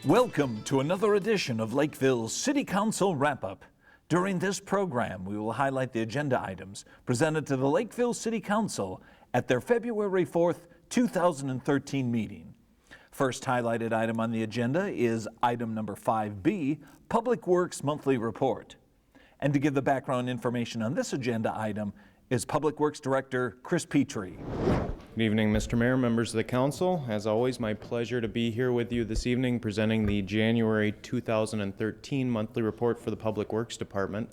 Welcome to another edition of Lakeville City Council Wrap-Up. During this program, we will highlight the agenda items presented to the Lakeville City Council at their February 4th, 2013 meeting. First highlighted item on the agenda is item number 5B, Public Works Monthly Report. And to give the background information on this agenda item is Public Works Director Chris Petrie. Good evening, Mr. Mayor, members of the council. As always, my pleasure to be here with you this evening presenting the January 2013 monthly report for the Public Works Department.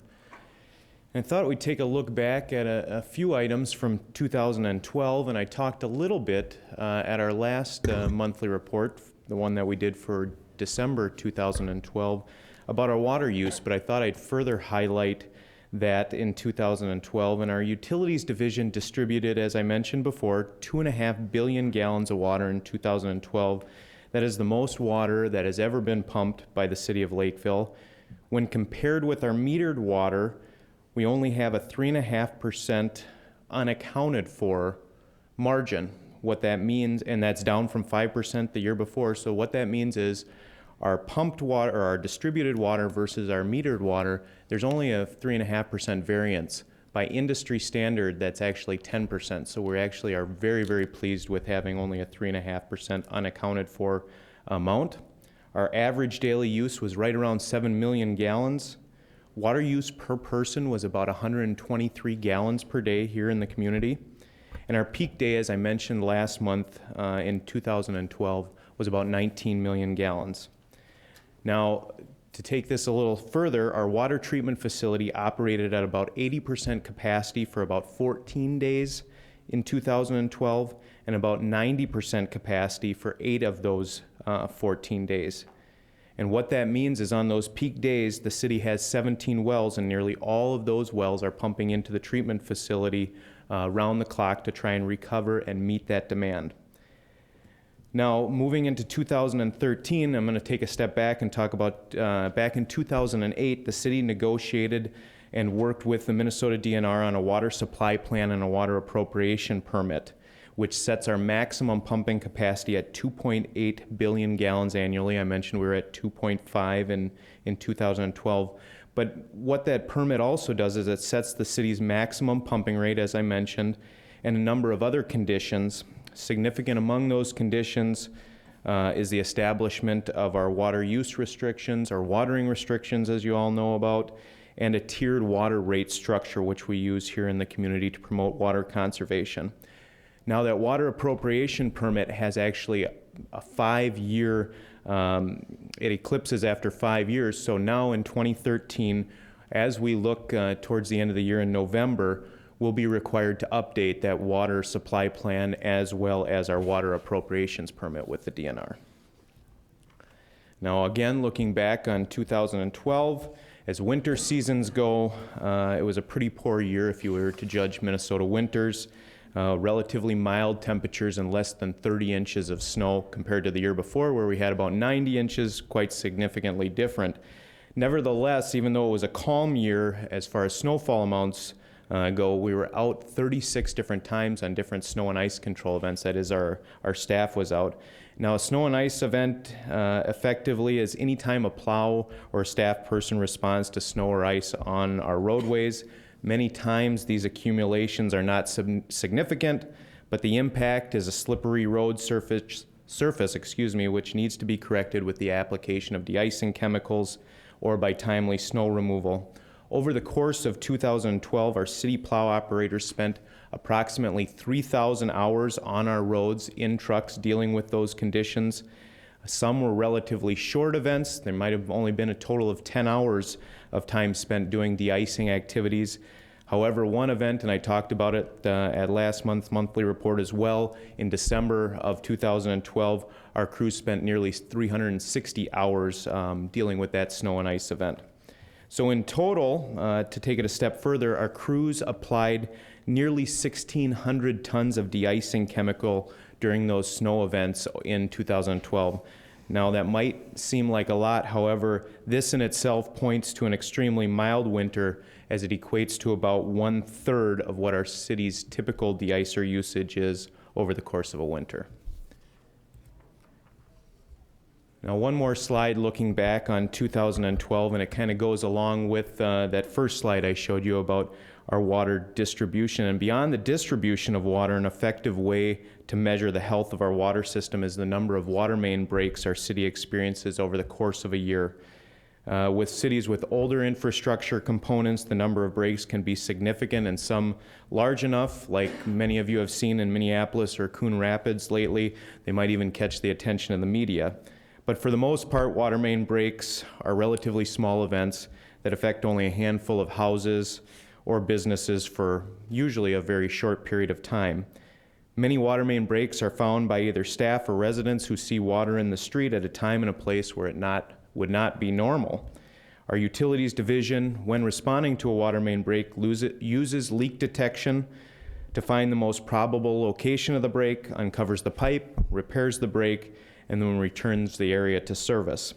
And I thought we'd take a look back at a few items from 2012, and I talked a little bit at our last monthly report, the one that we did for December 2012, about our water use, but I thought I'd further highlight that in 2012, and our utilities division distributed, as I mentioned before, 2.5 billion gallons of water in 2012. That is the most water that has ever been pumped by the city of Lakeville. When compared with our metered water, we only have a 3.5% unaccounted for margin. What that means, and that's down from 5% the year before, so what that means is our pumped water, or our distributed water versus our metered water, there's only a 3.5% variance. By industry standard, that's actually 10%. So we actually are very, very pleased with having only a 3.5% unaccounted for amount. Our average daily use was right around 7 million gallons. Water use per person was about 123 gallons per day here in the community. And our peak day, as I mentioned last month in 2012, was about 19 million gallons. Now, to take this a little further, our water treatment facility operated at about 80% capacity for about 14 days in 2012 and about 90% capacity for 8 of those 14 days. And what that means is on those peak days, the city has 17 wells, and nearly all of those wells are pumping into the treatment facility round the clock to try and recover and meet that demand. Now, moving into 2013, I'm going to take a step back and talk about back in 2008, the city negotiated and worked with the Minnesota DNR on a water supply plan and a water appropriation permit, which sets our maximum pumping capacity at 2.8 billion gallons annually. I mentioned we were at 2.5 in 2012. But what that permit also does is it sets the city's maximum pumping rate, as I mentioned, and a number of other conditions. Significant among those conditions is the establishment of our water use restrictions, our watering restrictions, as you all know about, and a tiered water rate structure, which we use here in the community to promote water conservation. Now, that water appropriation permit has actually a 5-year, it eclipses after 5 years. So now in 2013, as we look towards the end of the year in November, we'll be required to update that water supply plan as well as our water appropriations permit with the DNR. Now, again, looking back on 2012, as winter seasons go, it was a pretty poor year if you were to judge Minnesota winters. Relatively mild temperatures and less than 30 inches of snow compared to the year before, where we had about 90 inches, quite significantly different. Nevertheless, even though it was a calm year as far as snowfall amounts go, we were out 36 different times on different snow and ice control events. That is, our staff was out. Now, a snow and ice event effectively is any time a plow or a staff person responds to snow or ice on our roadways. Many times these accumulations are not significant, but the impact is a slippery road surface, which needs to be corrected with the application of de-icing chemicals or by timely snow removal. Over the course of 2012, our city plow operators spent approximately 3,000 hours on our roads in trucks dealing with those conditions. Some were relatively short events. There might have only been a total of 10 hours of time spent doing de-icing activities. However, one event, and I talked about it at last month's monthly report as well, in December of 2012, our crew spent nearly 360 hours dealing with that snow and ice event. So in total, to take it a step further, our crews applied nearly 1,600 tons of de-icing chemical during those snow events in 2012. Now, that might seem like a lot. However, this in itself points to an extremely mild winter, as it equates to about 1/3 of what our city's typical de-icer usage is over the course of a winter. Now, one more slide looking back on 2012, and it kind of goes along with that first slide I showed you about our water distribution. And beyond the distribution of water, an effective way to measure the health of our water system is the number of water main breaks our city experiences over the course of a year. With cities with older infrastructure components, the number of breaks can be significant, and some large enough, like many of you have seen in Minneapolis or Coon Rapids lately, they might even catch the attention of the media. But for the most part, water main breaks are relatively small events that affect only a handful of houses or businesses for usually a very short period of time. Many water main breaks are found by either staff or residents who see water in the street at a time and a place where it would not be normal. Our utilities division, when responding to a water main break, uses leak detection to find the most probable location of the break, uncovers the pipe, repairs the break, and then returns the area to service.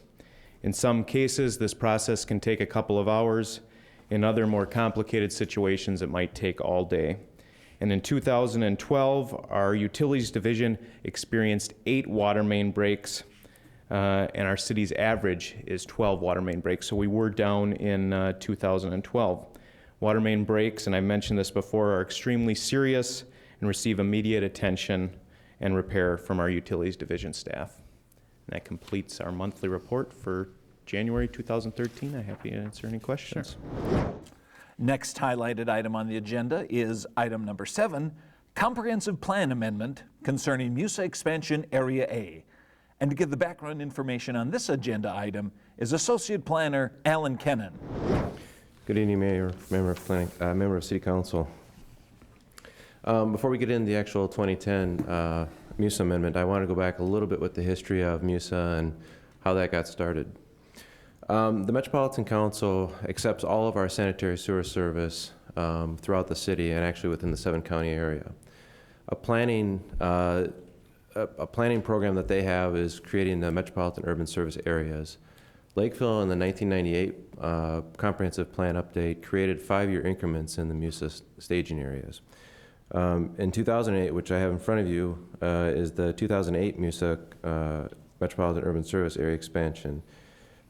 In some cases, this process can take a couple of hours. In other more complicated situations, it might take all day. And in 2012, our utilities division experienced 8 water main breaks, and our city's average is 12 water main breaks. So we were down in 2012. Water main breaks, and I mentioned this before, are extremely serious and receive immediate attention and repair from our utilities division staff. And that completes our monthly report for January 2013. I'm happy to answer any questions. Sure. Next highlighted item on the agenda is item number 7, Comprehensive Plan Amendment concerning Musa Expansion Area A. And to give the background information on this agenda item is Associate Planner Alan Kennan. Good evening, Mayor, member of City Council. Before we get into the actual 2010 MUSA amendment, I want to go back a little bit with the history of MUSA and how that got started. The Metropolitan Council accepts all of our sanitary sewer service throughout the city and actually within the 7-county area. A planning program that they have is creating the Metropolitan Urban Service Areas. Lakeville in the 1998 Comprehensive Plan Update created 5-year increments in the MUSA staging areas. In 2008, which I have in front of you, is the 2008 MUSA Metropolitan Urban Service Area Expansion.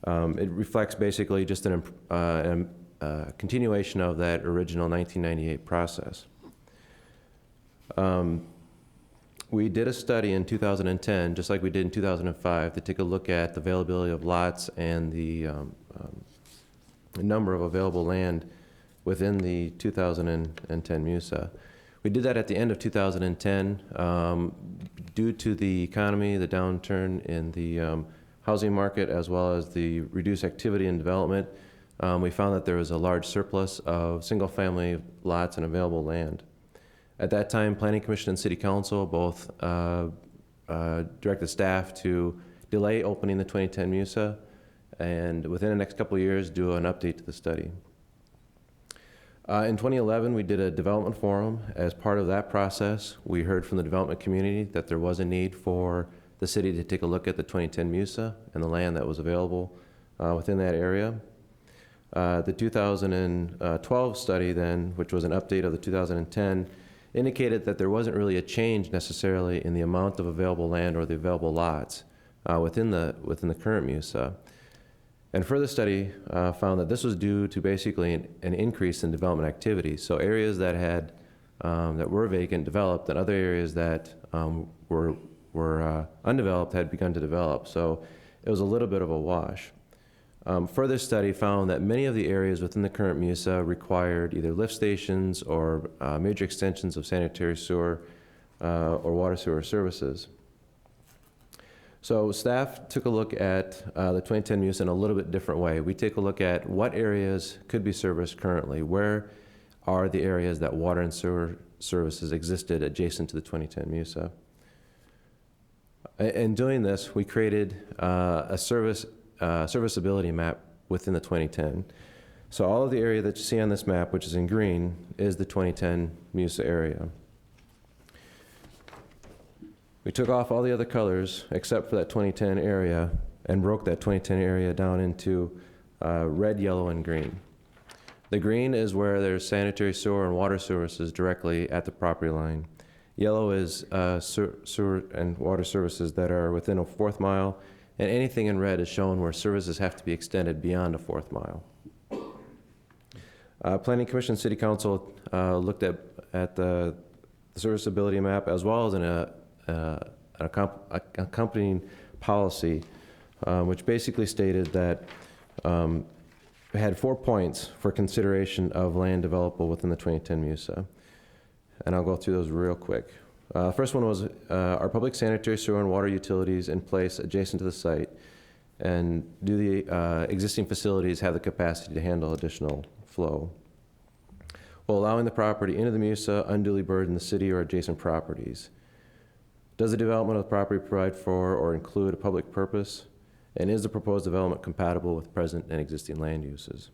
It reflects basically just a continuation of that original 1998 process. We did a study in 2010, just like we did in 2005, to take a look at the availability of lots and the number of available land within the 2010 MUSA. We did that at the end of 2010. Due to the economy, the downturn in the housing market, as well as the reduced activity and development, we found that there was a large surplus of single-family lots and available land. At that time, Planning Commission and City Council both directed staff to delay opening the 2010 MUSA and within the next couple of years do an update to the study. In 2011, we did a development forum. As part of that process, we heard from the development community that there was a need for the city to take a look at the 2010 MUSA and the land that was available within that area. The 2012 study then, which was an update of the 2010, indicated that there wasn't really a change necessarily in the amount of available land or the available lots within the current MUSA. And further study found that this was due to basically an increase in development activity. So areas that had that were vacant developed, and other areas that were undeveloped had begun to develop. So it was a little bit of a wash. Further study found that many of the areas within the current MUSA required either lift stations or major extensions of sanitary sewer or water sewer services. So staff took a look at the 2010 MUSA in a little bit different way. We take a look at what areas could be serviced currently. Where are the areas that water and sewer services existed adjacent to the 2010 MUSA? In doing this, we created a serviceability map within the 2010. So all of the area that you see on this map, which is in green, is the 2010 MUSA area. We took off all the other colors except for that 2010 area and broke that 2010 area down into red, yellow, and green. The green is where there's sanitary sewer and water services directly at the property line. Yellow is sewer and water services that are within a 1/4 mile, and anything in red is shown where services have to be extended beyond a 4th mile. Planning Commission and City Council looked at the serviceability map as well as an accompanying policy, which basically stated that it had 4 points for consideration of land developable within the 2010 MUSA. And I'll go through those real quick. First one was, are public sanitary, sewer, and water utilities in place adjacent to the site? And do the existing facilities have the capacity to handle additional flow? While allowing the property into the MUSA unduly burden the city or adjacent properties? Does the development of the property provide for or include a public purpose? And is the proposed development compatible with present and existing land uses?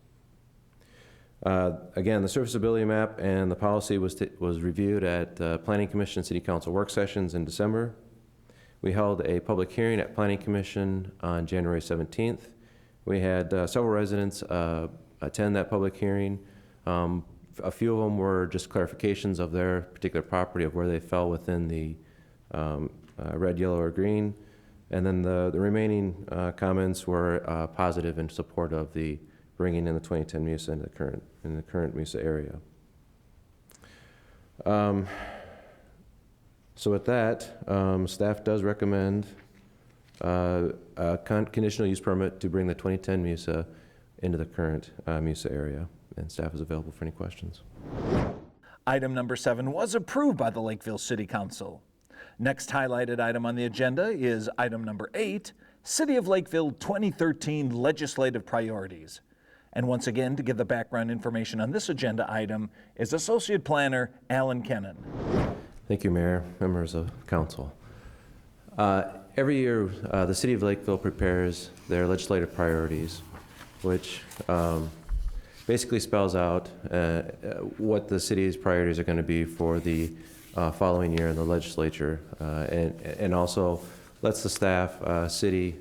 Again, the serviceability map and the policy was reviewed at Planning Commission and City Council work sessions in December. We held a public hearing at Planning Commission on January 17th. We had several residents attend that public hearing. A few of them were just clarifications of their particular property, of where they fell within the red, yellow, or green. And then the remaining comments were positive in support of the bringing in the 2010 MUSA into the current MUSA area. So with that, staff does recommend a conditional use permit to bring the 2010 MUSA into the current MUSA area, and staff is available for any questions. Item number 7 was approved by the Lakeville City Council. Next highlighted item on the agenda is item number 8, City of Lakeville 2013 Legislative Priorities. And once again, to give the background information on this agenda item is Associate Planner Alan Kennan. Thank you, Mayor, members of Council. Every year, the City of Lakeville prepares their legislative priorities, which basically spells out what the city's priorities are going to be for the following year in the legislature, and also lets the staff, city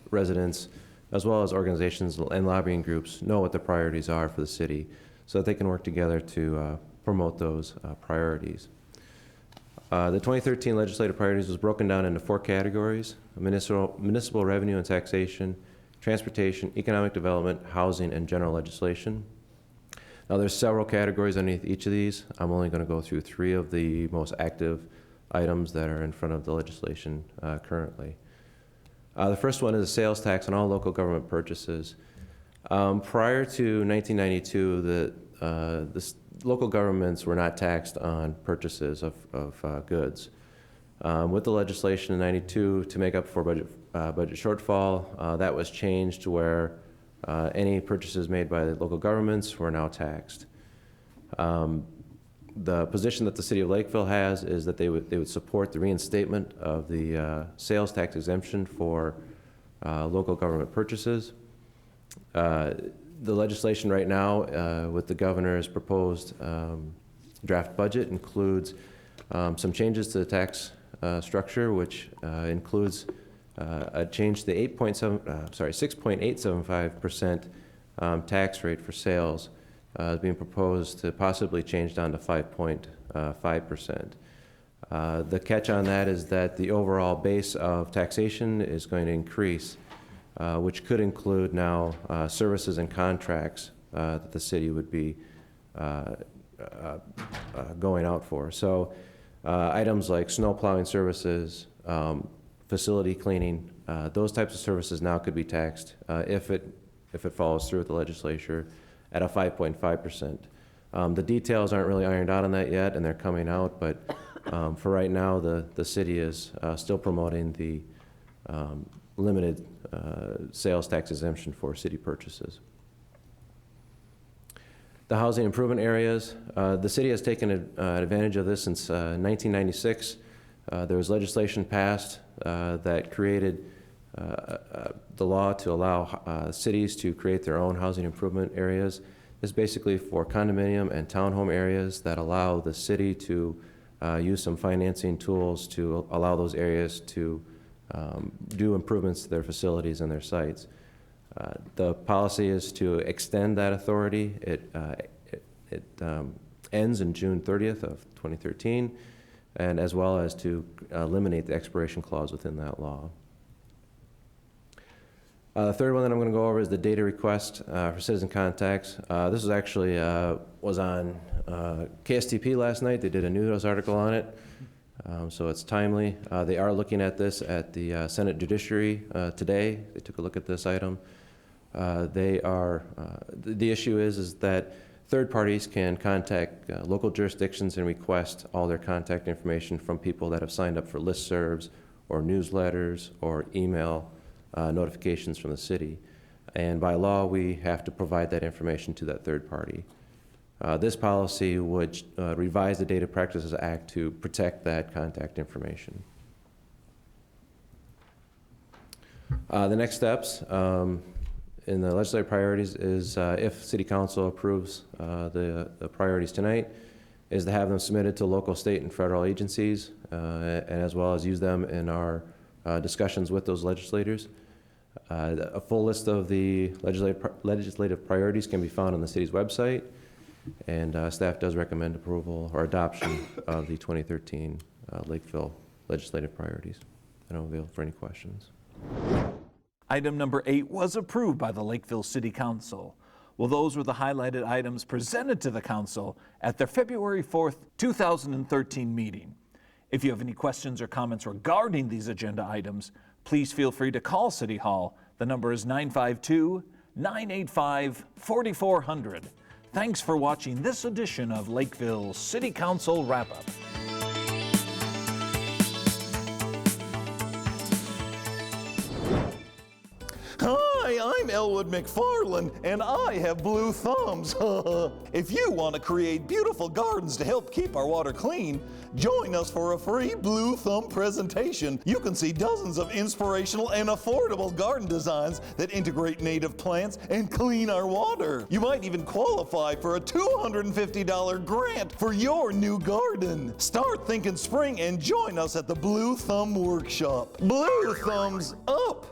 residents, as well as organizations and lobbying groups know what the priorities are for the city so that they can work together to promote those priorities. The 2013 legislative priorities was broken down into 4 categories: municipal revenue and taxation, transportation, economic development, housing, and general legislation. Now, there's several categories underneath each of these. I'm only going to go through 3 of the most active items that are in front of the legislation currently. The first one is a sales tax on all local government purchases. Prior to 1992, the local governments were not taxed on purchases of goods. With the legislation in 92 to make up for budget shortfall, that was changed to where any purchases made by the local governments were now taxed. The position that the City of Lakeville has is that they would support the reinstatement of the sales tax exemption for local government purchases. The legislation right now with the governor's proposed draft budget includes some changes to the tax structure, which includes a change to the 6.875% tax rate for sales is being proposed to possibly change down to 5.5%. The catch on that is that the overall base of taxation is going to increase, which could include now services and contracts that the city would be going out for. So items like snow plowing services, facility cleaning, those types of services now could be taxed if it follows through with the legislature at a 5.5%. The details aren't really ironed out on that yet, and they're coming out, but for right now, the city is still promoting the limited sales tax exemption for city purchases. The housing improvement areas, the city has taken advantage of this since 1996. There was legislation passed that created the law to allow cities to create their own housing improvement areas. It's basically for condominium and townhome areas that allow the city to use some financing tools to allow those areas to do improvements to their facilities and their sites. The policy is to extend that authority. It ends in June 30th of 2013, and as well as to eliminate the expiration clause within that law. The third one that I'm going to go over is the data request for citizen contacts. This was actually was on KSTP last night. They did a news article on it, so it's timely. They are looking at this at the Senate Judiciary today. They took a look at this item. The issue is that third parties can contact local jurisdictions and request all their contact information from people that have signed up for listservs or newsletters or email notifications from the city. And by law, we have to provide that information to that third party. This policy would revise the Data Practices Act to protect that contact information. The next steps in the legislative priorities is if City Council approves the priorities tonight, is to have them submitted to local, state, and federal agencies, and as well as use them in our discussions with those legislators. A full list of the legislative priorities can be found on the city's website, and staff does recommend approval or adoption of the 2013 Lakeville legislative priorities. And I'm available for any questions. Item number 8 was approved by the Lakeville City Council. Well, those were the highlighted items presented to the council at their February 4th, 2013 meeting. If you have any questions or comments regarding these agenda items, please feel free to call City Hall. The number is 952-985-4400. Thanks for watching this edition of Lakeville City Council Wrap-Up. Hi, I'm Elwood McFarland, and I have blue thumbs. If you want to create beautiful gardens to help keep our water clean, join us for a free Blue Thumb presentation. You can see dozens of inspirational and affordable garden designs that integrate native plants and clean our water. You might even qualify for a $250 grant for your new garden. Start thinking spring and join us at the Blue Thumb Workshop. Blue thumbs up!